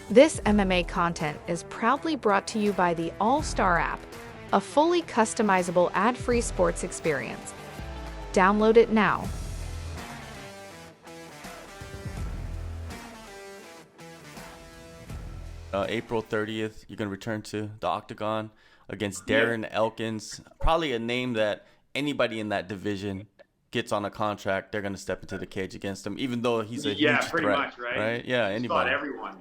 This MMA content is proudly brought to you by the AllStar app, a fully customizable ad-free sports experience. Download it now. April 30th, you're going to return to the Octagon against Darren Elkins. Probably a name that anybody in that division gets on a contract, they're going to step into the cage against him, even though he's a Yeah, huge pretty threat, much, right? right? Yeah, He's fought anybody. everyone.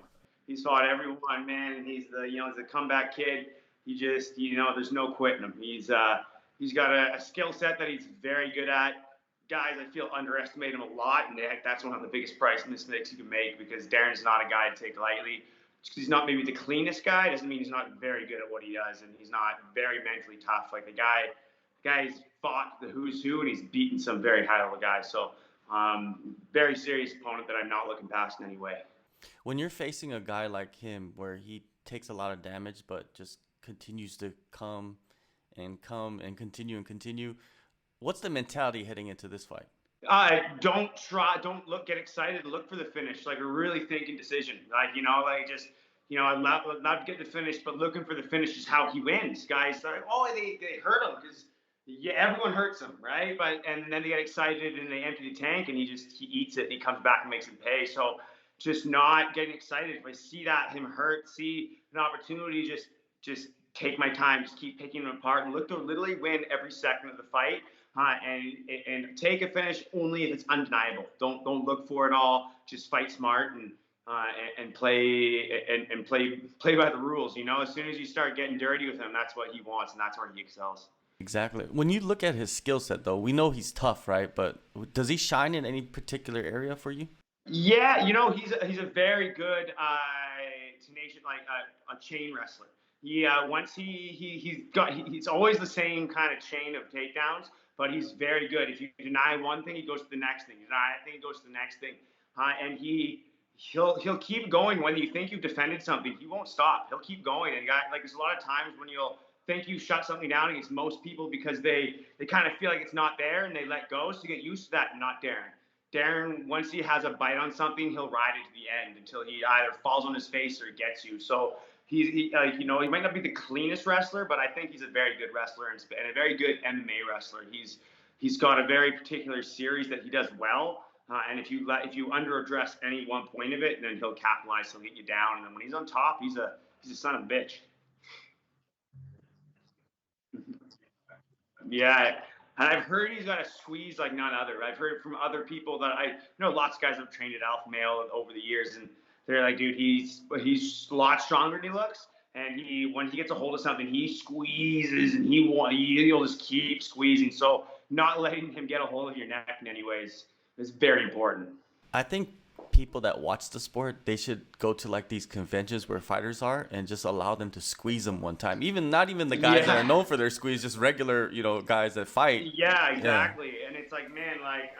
He's fought everyone, man. And he's he's a comeback kid. He just, there's no quitting him. He's got a skill set that he's very good at. Guys, I feel underestimate him a lot, and that's one of the biggest price mistakes you can make because Darren's not a guy to take lightly. Just 'cause he's not maybe the cleanest guy doesn't mean he's not very good at what he does, and he's not very mentally tough. Like the guy's fought the who's who, and he's beaten some very high level guys. So very serious opponent that I'm not looking past in any way. When you're facing a guy like him where he takes a lot of damage but just continues to come and continue, what's the mentality heading into this fight? Don't get excited. Look for the finish, like a really thinking decision. I'd love to get the finish, but looking for the finish is how he wins. Guys are like, oh, they hurt him because everyone hurts him, right? And then they get excited and they empty the tank, and he eats it and he comes back and makes him pay. So just not getting excited. If I see him hurt, see an opportunity, just take my time, just keep picking him apart and look to literally win every second of the fight. And take a finish only if it's undeniable. Don't look for it all. Just fight smart and play by the rules. As soon as you start getting dirty with him, that's what he wants and that's where he excels. Exactly. When you look at his skill set, though, we know he's tough, right? But does he shine in any particular area for you? Yeah, he's a very good tenacious a chain wrestler. Once he's always the same kind of chain of takedowns, but he's very good. If you deny one thing, he goes to the next thing. You deny that thing, he goes to the next thing, and he'll keep going. When you think you've defended something, he won't stop. He'll keep going. And there's a lot of times when you'll think you shut something down against most people because they kind of feel like it's not there and they let go. So you get used to that. Not Darren. Darren, once he has a bite on something, he'll ride it to the end until he either falls on his face or gets you. So he might not be the cleanest wrestler, but I think he's a very good wrestler and a very good MMA wrestler. He's got a very particular series that he does well, and if you underaddress any one point of it, then he'll capitalize. He'll get you down, and then when he's on top, he's a son of a bitch. Yeah, and I've heard he's got a squeeze like none other. I've heard from other people that lots of guys have trained at Alpha Male over the years, and they're like, dude, he's a lot stronger than he looks. And when he gets a hold of something, he squeezes, and he'll just keep squeezing. So not letting him get a hold of your neck in any ways is very important. I think people that watch the sport, they should go to like these conventions where fighters are and just allow them to squeeze them one time. Not even the guys that are known for their squeeze, just regular, guys that fight. Yeah, exactly. Yeah. And it's like, man, I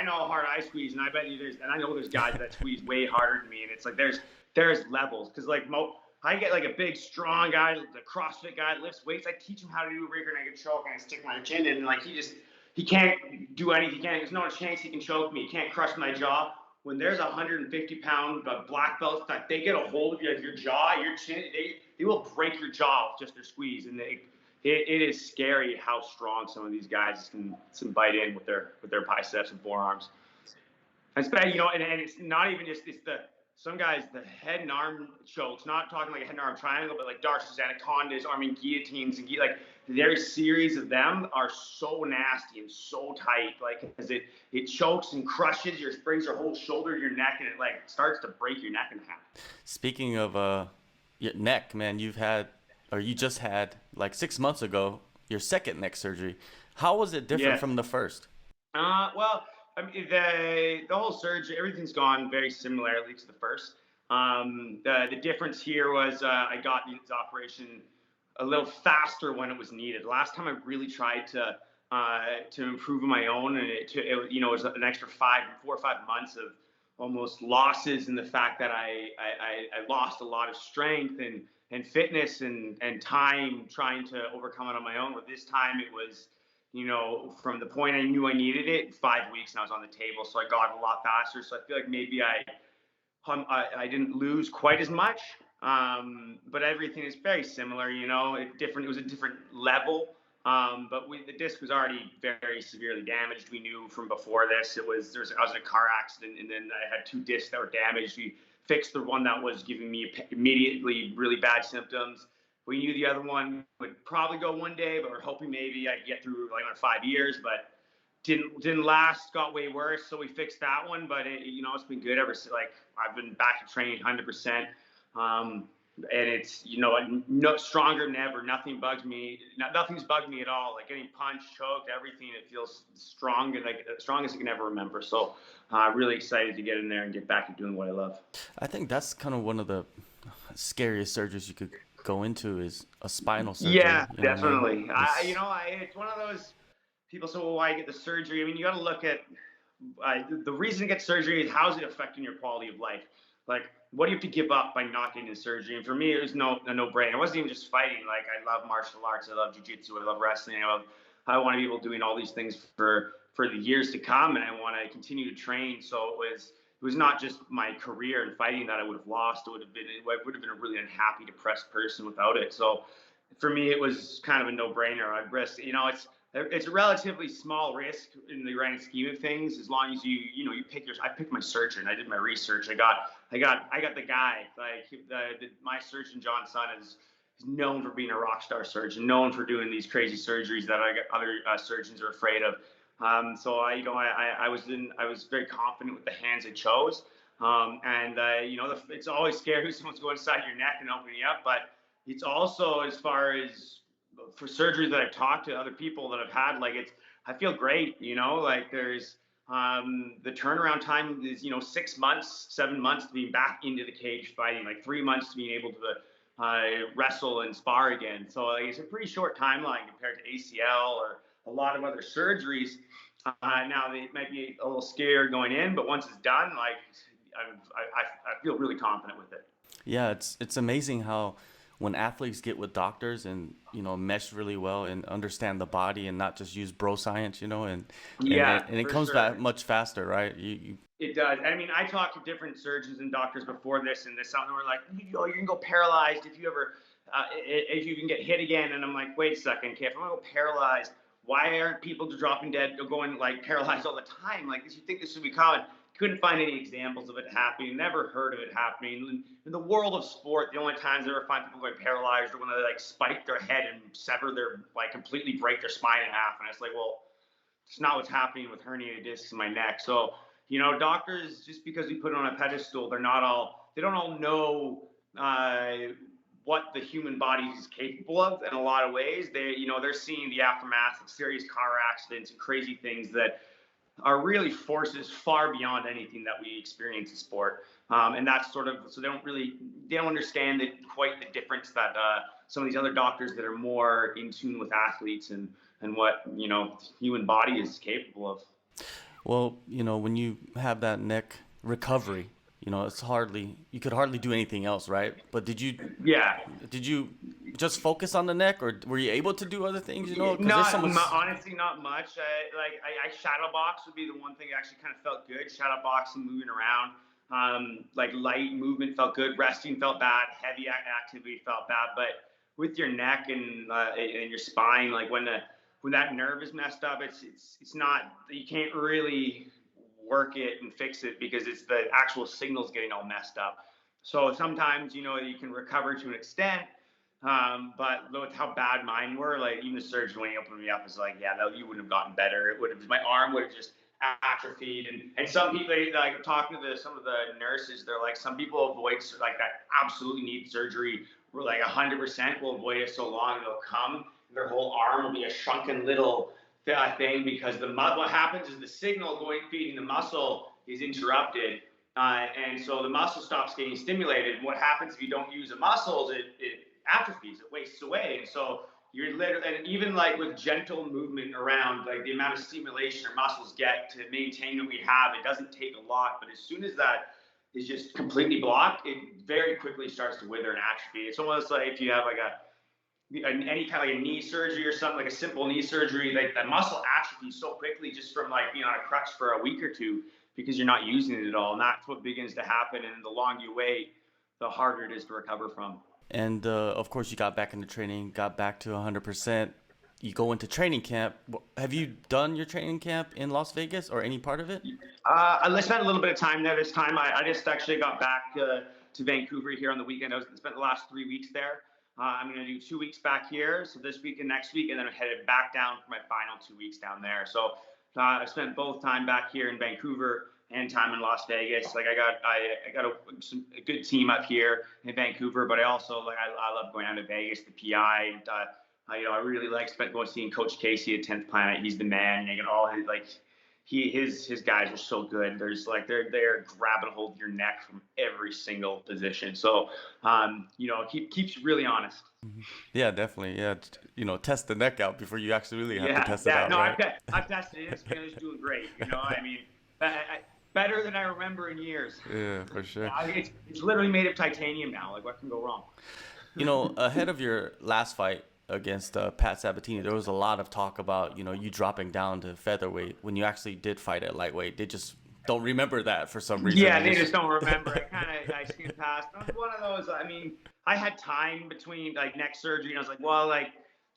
know how hard I squeeze, and I bet you and I know there's guys that squeeze way harder than me, and it's like there's levels because I get like a big strong guy, the CrossFit guy that lifts weights. I teach him how to do a rear naked choke, and I stick my chin in, and like he can't do anything. There's no chance he can choke me. He can't crush my jaw. When there's 150-pound black belts that they get a hold of your jaw, your chin, they will break your jaw with just their squeeze, and it is scary how strong some of these guys can bite in with their biceps and forearms. And it's not even just some guys, the head and arm chokes, not talking like a head and arm triangle, but like Darcy's anacondas, arming guillotines, and their series of them are so nasty and so tight, because it chokes and crushes brings your whole shoulder to your neck, and it starts to break your neck in half. Speaking of your neck, man, you just had like 6 months ago your second neck surgery. How was it different from the first? Well, I mean, the whole surgery, everything's gone very similarly to the first. The difference here was I got this operation a little faster when it was needed. Last time I really tried to improve on my own, and it was an extra 4 or 5 months of almost losses, in the fact that I lost a lot of strength and fitness and time trying to overcome it on my own. But this time it was, from the point I knew I needed it, 5 weeks, and I was on the table, so I got it a lot faster. So I feel like maybe I I didn't lose quite as much, but everything is very similar. It was a different level. But the disc was already very severely damaged. We knew from before this. I was in a car accident, and then I had 2 discs that were damaged. We fixed the one that was giving me immediately really bad symptoms. We knew the other one would probably go one day, but we're hoping maybe I'd get through like 5 years. But didn't last, got way worse, so we fixed that one. But it's been good ever since. Like, I've been back to training 100%, and it's no stronger than ever. Nothing's bugged me at all. Like, getting punched, choked, everything, it feels strong, and like strong as I can ever remember. So really excited to get in there and get back to doing what I love. I think that's kind of one of the scariest surgeries you could go into, is a spinal surgery. Yeah, you know what I definitely. mean? It's one of those people say, well, why get the surgery? I mean, you got to look at the reason to get surgery is how's it affecting your quality of life? Like, what do you have to give up by not getting the surgery? And for me, it was a no-brainer. It wasn't even just fighting. Like, I love martial arts. I love jiu-jitsu. I love wrestling. I want to be able to doing all these things for the years to come, and I want to continue to train. So it was not just my career and fighting that I would have lost. I would have been a really unhappy, depressed person without it. So for me, it was kind of a no-brainer. I'd risk, it's a relatively small risk in the grand scheme of things, as long as you I picked my surgeon. I did my research. I got the guy. Like, my surgeon, John Sun, is known for being a rock star surgeon, known for doing these crazy surgeries that other surgeons are afraid of. So I was very confident with the hands I chose. It's always scary when someone's going inside your neck and opening you up, but it's also, as far as for surgery that I've talked to other people that have had, like, I feel great, like there's the turnaround time is 6 months, 7 months to being back into the cage fighting, like 3 months to being able to wrestle and spar again. So like, it's a pretty short timeline compared to ACL or a lot of other surgeries. Now they might be a little scared going in, but once it's done, like, I feel really confident with it. Yeah, it's amazing how when athletes get with doctors and mesh really well and understand the body and not just use bro science, and it comes back much faster, right? It does. I mean, I talked to different surgeons and doctors before this, and something were like, you can go paralyzed if you can get hit again. And I'm like, wait a second, okay, if I'm gonna go paralyzed, why aren't people dropping dead or going like paralyzed all the time? Like, you think this would be common? Couldn't find any examples of it happening. Never heard of it happening. In the world of sport, the only times I ever find people going paralyzed are when they like spike their head and sever completely break their spine in half. And it's like, well, it's not what's happening with herniated discs in my neck. So, doctors, just because we put it on a pedestal, they don't all know what the human body is capable of in a lot of ways. They're seeing the aftermath of serious car accidents and crazy things that are really forces far beyond anything that we experience in sport. And that's so they don't understand quite the difference that some of these other doctors that are more in tune with athletes and what, the human body is capable of. Well, when you have that neck recovery, you could hardly do anything else, right? But did you just focus on the neck, or were you able to do other things? Honestly, not much. I shadow box would be the one thing that actually kind of felt good. Shadow boxing, moving around, like light movement felt good. Resting felt bad. Heavy activity felt bad. But with your neck and your spine, like when that nerve is messed up, it's not, you can't really work it and fix it because it's the actual signals getting all messed up. So sometimes, you can recover to an extent, but with how bad mine were, like even the surgeon when he opened me up was like, yeah, you wouldn't have gotten better. My arm would have just atrophied. And some people, like talking to some of the nurses, they're like, some people avoid like that absolutely need surgery. We're like 100% will avoid it so long and they'll come. Their whole arm will be a shrunken little thing because what happens is the signal feeding the muscle is interrupted, and so the muscle stops getting stimulated. And what happens if you don't use the muscles? It atrophies, it wastes away, and so you're literally, and even like with gentle movement around, like the amount of stimulation our muscles get to maintain what we have, it doesn't take a lot, but as soon as that is just completely blocked, it very quickly starts to wither and atrophy. It's almost like if you have like any kind of like a knee surgery or something, like a simple knee surgery, like that muscle atrophies so quickly just from like being on a crutch for a week or two because you're not using it at all. And that's what begins to happen. And the longer you wait, the harder it is to recover from. And of course, you got back into training, got back to 100%. You go into training camp. Have you done your training camp in Las Vegas or any part of it? I spent a little bit of time there this time. I just actually got back to Vancouver here on the weekend. I spent the last 3 weeks there. I'm going to do 2 weeks back here, so this week and next week, and then I'm headed back down for my final 2 weeks down there. So I spent both time back here in Vancouver and time in Las Vegas. Like I got a good team up here in Vancouver, but I also I love going down to Vegas. The PI, I really like seeing Coach Casey at 10th Planet. He's the man. You get all his his guys are so good. There's they're grabbing a hold of your neck from every single position. So keeps you really honest. Yeah, definitely. Yeah, test the neck out before you actually really have to test it out. No, right? I've tested it. It's doing great. I mean, better than I remember in years. Yeah, for sure. It's literally made of titanium now. Like, what can go wrong? Ahead of your last fight against Pat Sabatini, there was a lot of talk about you dropping down to featherweight when you actually did fight at lightweight. They just don't remember that for some reason. Yeah, they just don't remember. I skimmed past. It was one of those. I mean, I had time between neck surgery, and I was like, well,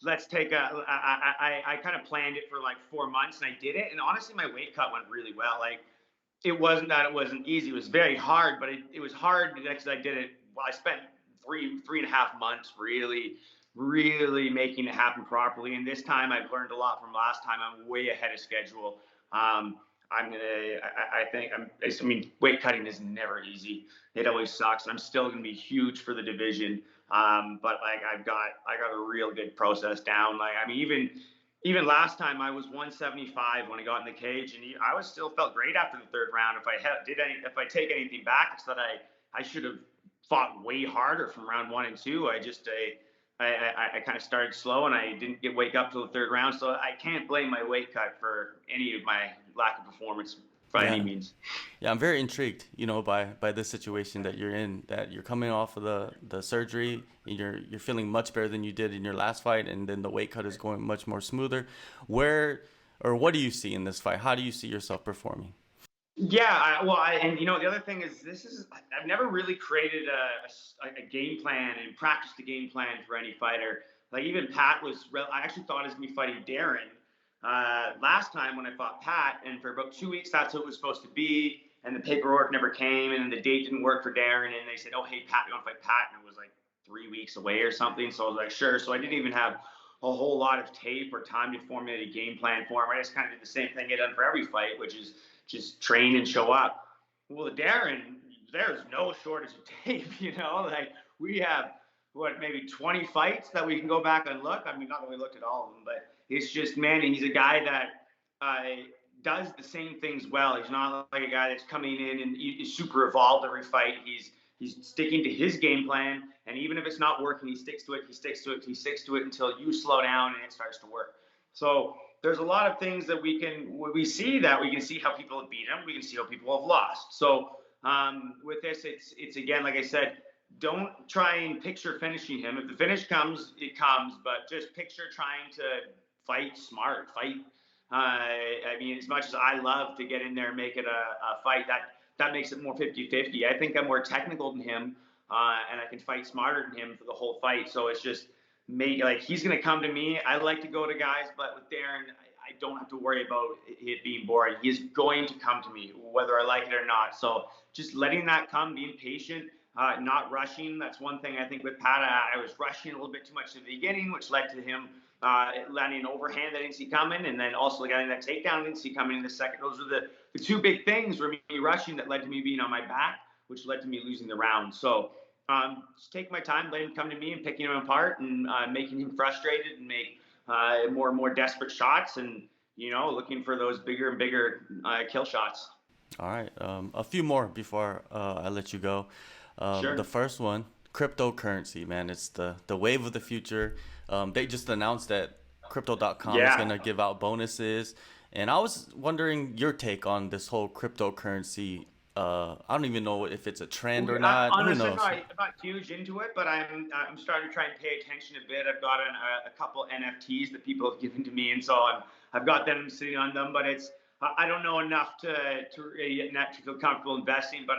let's take I kind of planned it for 4 months, and I did it. And honestly, my weight cut went really well. It wasn't that it wasn't easy. It was very hard, but it was hard because I did it. Well, I spent three and a half months really making it happen properly. And this time I've learned a lot from last time. I'm way ahead of schedule. I mean, weight cutting is never easy. It always sucks. I'm still going to be huge for the division. But I got a real good process down. Even last time I was 175 when I got in the cage, and I still felt great after the third round. If I take anything back, it's that I should have fought way harder from round 1 and 2. I kind of started slow, and I didn't wake up till the third round. So I can't blame my weight cut for any of my lack of performance by any means. Yeah, I'm very intrigued, by this situation that you're in, that you're coming off of the surgery, and you're feeling much better than you did in your last fight, and then the weight cut is going much more smoother. What do you see in this fight? How do you see yourself performing? Yeah, the other thing is I've never really created a game plan and practiced a game plan for any fighter. Even Pat I actually thought I was going to be fighting Darren last time when I fought Pat, and for about 2 weeks that's what it was supposed to be, and the paperwork never came, and the date didn't work for Darren, and they said, oh, hey, Pat, you want to fight Pat? And it was 3 weeks away or something, so I was like, sure. So I didn't even have a whole lot of tape or time to formulate a game plan for him. I just kind of did the same thing I done for every fight, which is just train and show up. Well, Darren, there's no shortage of tape, we have maybe 20 fights that we can go back and look. I mean, not that we looked at all of them, but it's just, man, he's a guy that does the same things well. He's not like a guy that's coming in and is super evolved every fight. He's sticking to his game plan, and even if it's not working, he sticks to it until you slow down and it starts to work. So there's a lot of things that we can see how people have beat him. We can see how people have lost. So with this, it's again, like I said, don't try and picture finishing him. If the finish comes, it comes, but just picture trying to fight smart, I mean, as much as I love to get in there and make it a fight, that makes it more 50-50. I think I'm more technical than him, and I can fight smarter than him for the whole fight. So it's just he's going to come to me. I like to go to guys, but with Darren, I don't have to worry about it being boring. He's going to come to me, whether I like it or not. So just letting that come, being patient, not rushing. That's one thing I think with Pat. I was rushing a little bit too much at the beginning, which led to him landing an overhand that I didn't see coming, and then also getting that takedown I didn't see coming in the second. Those are the two big things for me rushing that led to me being on my back, which led to me losing the round. So just take my time, let him come to me, and picking him apart and making him frustrated and make more and more desperate shots, and looking for those bigger and bigger kill shots. All right, a few more before I let you go. Sure. The first one, cryptocurrency, man. It's the wave of the future. They just announced that Crypto.com is going to give out bonuses, and I was wondering your take on this whole cryptocurrency. I don't even know if it's a trend or not. Honestly, I'm not huge into it, but I'm starting to try and pay attention a bit. I've got a couple NFTs that people have given to me, and so I've got them sitting on them. But I don't know enough to feel comfortable investing, but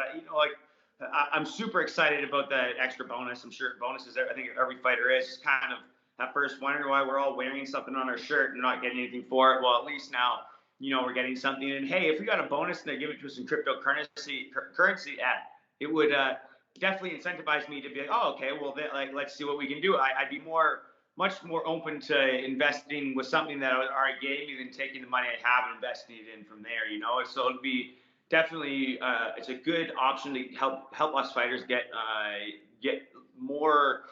I'm super excited about the extra bonus. I'm sure bonuses, I think every fighter is kind of at first wondering why we're all wearing something on our shirt and not getting anything for it. Well, at least now, we're getting something. And hey, if we got a bonus and they give it to us in cryptocurrency, it would definitely incentivize me to be like, oh, okay, well, let's see what we can do. I'd be much more open to investing with something that already gave me than taking the money I have and investing it in from there. So it'd be definitely it's a good option to help us fighters get more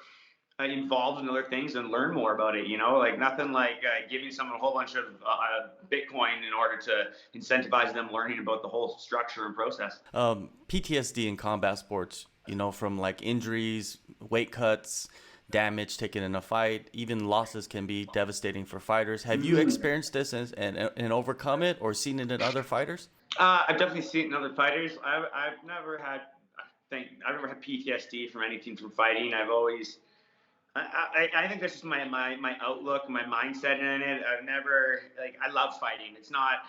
involved in other things and learn more about it. Like nothing like giving someone a whole bunch of Bitcoin in order to incentivize them learning about the whole structure and process. PTSD in combat sports, from like injuries, weight cuts, damage taken in a fight, even losses can be devastating for fighters. Have you experienced this and overcome it, or seen it in other fighters? I've definitely seen it in other fighters. I've never had PTSD from anything from fighting. I've always I think that's just my outlook, my mindset in it. I've never I love fighting. It's not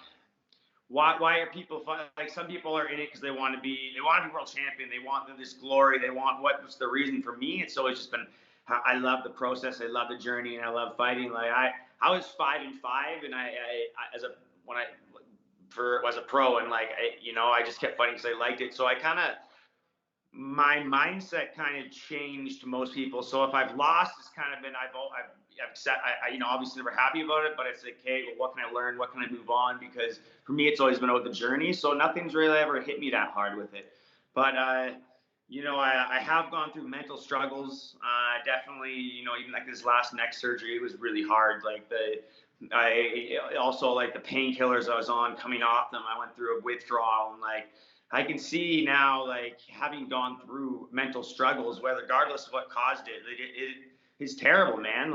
why are people like some people are in it because they want to be world champion. They want this glory. They want what's the reason. For me, it's always just been I love the process. I love the journey, and I love fighting. Like I was 5-5, and I as a pro, and I just kept fighting because I liked it. So my mindset kind of changed to most people. So if I've lost, it's kind of been I've set obviously never happy about it, but it's like, hey, well, what can I learn? What can I move on? Because for me, it's always been about the journey. So nothing's really ever hit me that hard with it. But I have gone through mental struggles. Definitely, even like this last neck surgery, it was really hard. I also like the painkillers I was on, coming off them, I went through a withdrawal, and I can see now, having gone through mental struggles, regardless of what caused it's terrible, man.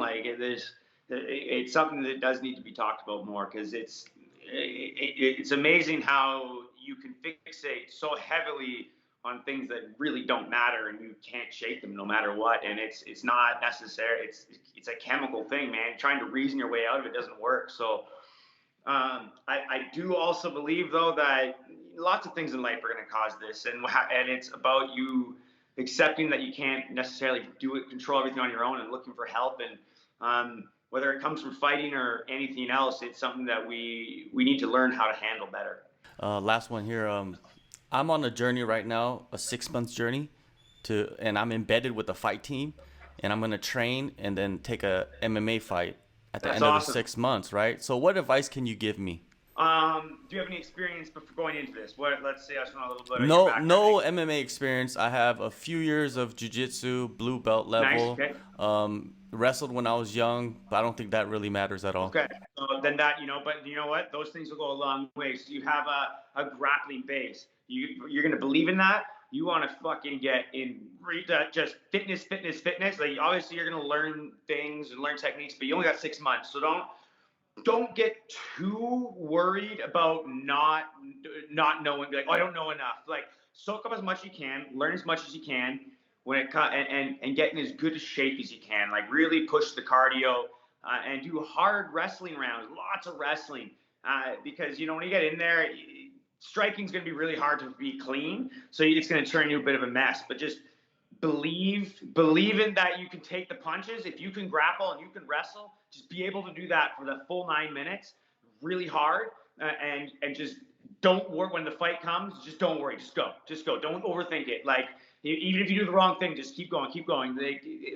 It's something that does need to be talked about more, because it's amazing how you can fixate so heavily on things that really don't matter, and you can't shake them no matter what. And it's not necessary. It's a chemical thing, man. Trying to reason your way out of it doesn't work. So I do also believe, though, that lots of things in life are going to cause this, and it's about you accepting that you can't necessarily control everything on your own, and looking for help. And whether it comes from fighting or anything else, it's something that we need to learn how to handle better. Last one here. I'm on a journey right now, a 6-month journey, and I'm embedded with a fight team, and I'm going to train and then take a MMA fight at the end of the 6 months, right? So what advice can you give me? Do you have any experience before going into this? Let's say I just want a little bit. No MMA experience. I have a few years of jiu-jitsu, blue belt level. Nice, okay. Wrestled when I was young, but I don't think that really matters at all. Okay. So then but you know what? Those things will go a long way. So you have a grappling base. You're going to believe in that. You want to fucking get in just fitness. Like, obviously you're going to learn things and learn techniques, but you only got 6 months. So don't get too worried about not knowing. Be like, oh, I don't know enough. Soak up as much as you can, learn as much as you can and get in as good a shape as you can. Really push the cardio and do hard wrestling rounds, lots of wrestling, because when you get in there, striking's going to be really hard to be clean, so it's going to turn you a bit of a mess. But just believe in that you can take the punches. If you can grapple and you can wrestle, just be able to do that for the full 9 minutes, really hard, and just don't worry when the fight comes. Just don't worry. Just go. Don't overthink it. Even if you do the wrong thing, just keep going.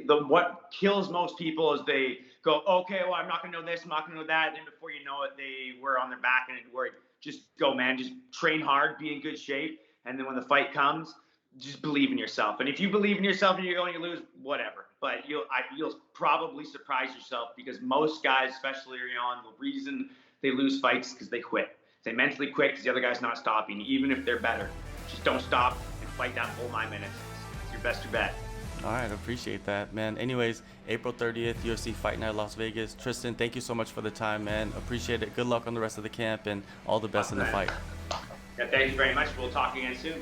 What kills most people is they go, okay, well, I'm not going to know this, I'm not going to know that. And then before you know it, they were on their back and worried. Just go, man. Just train hard, be in good shape. And then when the fight comes, just believe in yourself. And if you believe in yourself and you're going to lose, whatever. But you'll probably surprise yourself, because most guys, especially early on, the reason they lose fights is because they quit. They mentally quit because the other guy's not stopping, even if they're better. Just don't stop and fight that full 9 minutes. It's your best bet. All right, I appreciate that, man. Anyways, April 30th, UFC Fight Night, Las Vegas. Tristan, thank you so much for the time, man. Appreciate it. Good luck on the rest of the camp, and all the best in the fight. Yeah, thank you very much. We'll talk again soon.